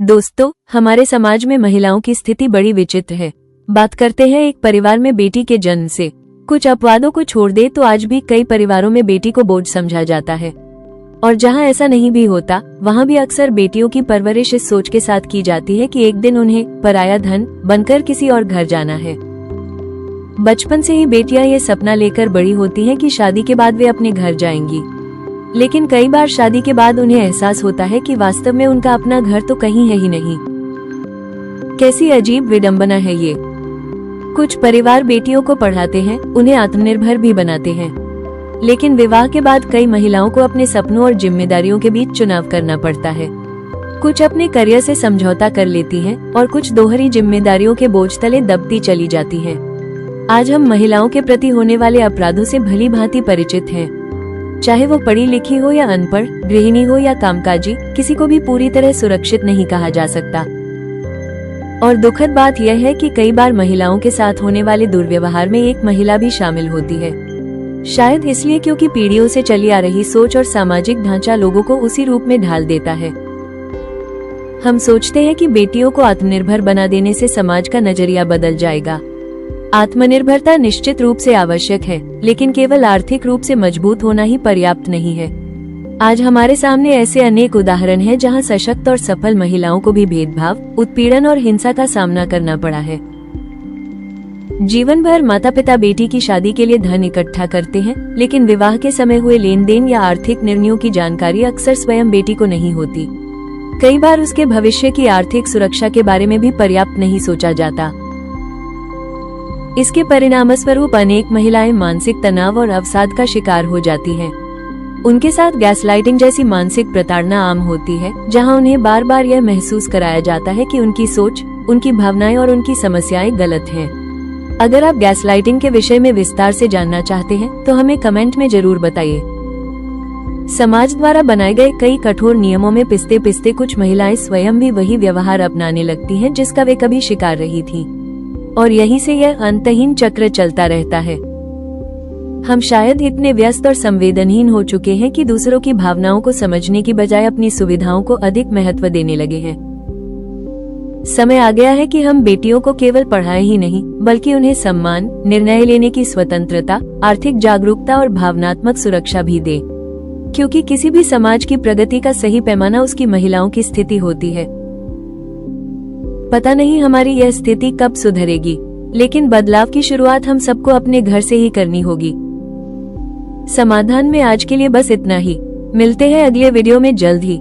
दोस्तों, हमारे समाज में महिलाओं की स्थिति बड़ी विचित्र है। बात करते हैं एक परिवार में बेटी के जन्म से। कुछ अपवादों को छोड़ दे तो आज भी कई परिवारों में बेटी को बोझ समझा जाता है, और जहां ऐसा नहीं भी होता वहां भी अक्सर बेटियों की परवरिश इस सोच के साथ की जाती है कि एक दिन उन्हें पराया धन बनकर किसी और घर जाना है। बचपन से ही बेटियां ये सपना लेकर बड़ी होती हैं कि शादी के बाद वे अपने घर जाएंगी, लेकिन कई बार शादी के बाद उन्हें एहसास होता है कि वास्तव में उनका अपना घर तो कहीं है ही नहीं। कैसी अजीब विडंबना है ये। कुछ परिवार बेटियों को पढ़ाते हैं, उन्हें आत्मनिर्भर भी बनाते हैं, लेकिन विवाह के बाद कई महिलाओं को अपने सपनों और जिम्मेदारियों के बीच चुनाव करना पड़ता है। कुछ अपने करियर से समझौता कर लेती हैं और कुछ दोहरी जिम्मेदारियों के बोझ तले दबती चली जाती हैं। आज हम महिलाओं के प्रति होने वाले अपराधों से भली भांति परिचित हैं। चाहे वो पढ़ी लिखी हो या अनपढ़, गृहिणी हो या कामकाजी, किसी को भी पूरी तरह सुरक्षित नहीं कहा जा सकता। और दुखद बात यह है कि कई बार महिलाओं के साथ होने वाले दुर्व्यवहार में एक महिला भी शामिल होती है। शायद इसलिए क्योंकि पीढ़ियों से चली आ रही सोच और सामाजिक ढांचा लोगों को उसी रूप में ढाल देता है। हम सोचते हैं कि बेटियों को आत्मनिर्भर बना देने से समाज का नजरिया बदल जाएगा। आत्मनिर्भरता निश्चित रूप से आवश्यक है, लेकिन केवल आर्थिक रूप से मजबूत होना ही पर्याप्त नहीं है। आज हमारे सामने ऐसे अनेक उदाहरण हैं जहां सशक्त और सफल महिलाओं को भी भेदभाव, उत्पीड़न और हिंसा का सामना करना पड़ा है। जीवन भर माता पिता बेटी की शादी के लिए धन इकट्ठा करते हैं, लेकिन विवाह के समय हुए लेन देन या आर्थिक निर्णयों की जानकारी अक्सर स्वयं बेटी को नहीं होती। कई बार उसके भविष्य की आर्थिक सुरक्षा के बारे में भी पर्याप्त नहीं सोचा जाता। इसके परिणामस्वरूप अनेक महिलाएं मानसिक तनाव और अवसाद का शिकार हो जाती हैं। उनके साथ गैसलाइटिंग जैसी मानसिक प्रताड़ना आम होती है, जहां उन्हें बार बार यह महसूस कराया जाता है कि उनकी सोच, उनकी भावनाएं और उनकी समस्याएं गलत हैं। अगर आप गैसलाइटिंग के विषय में विस्तार से जानना चाहते हैं तो हमें कमेंट में जरूर बताइए। समाज द्वारा बनाए गए कई कठोर नियमों में पिसते पिसते कुछ महिलाएं स्वयं भी वही व्यवहार अपनाने लगती हैं जिसका वे कभी शिकार रही थी, और यहीं से यह अंतहीन चक्र चलता रहता है। हम शायद इतने व्यस्त और संवेदनहीन हो चुके हैं कि दूसरों की भावनाओं को समझने की बजाय अपनी सुविधाओं को अधिक महत्व देने लगे हैं। समय आ गया है कि हम बेटियों को केवल पढ़ाएं ही नहीं, बल्कि उन्हें सम्मान, निर्णय लेने की स्वतंत्रता, आर्थिक जागरूकता और भावनात्मक सुरक्षा भी दें, क्योंकि किसी भी समाज की प्रगति का सही पैमाना उसकी महिलाओं की स्थिति होती है। पता नहीं हमारी यह स्थिति कब सुधरेगी, लेकिन बदलाव की शुरुआत हम सबको अपने घर से ही करनी होगी। समाधान में आज के लिए बस इतना ही। मिलते हैं अगले वीडियो में जल्द ही।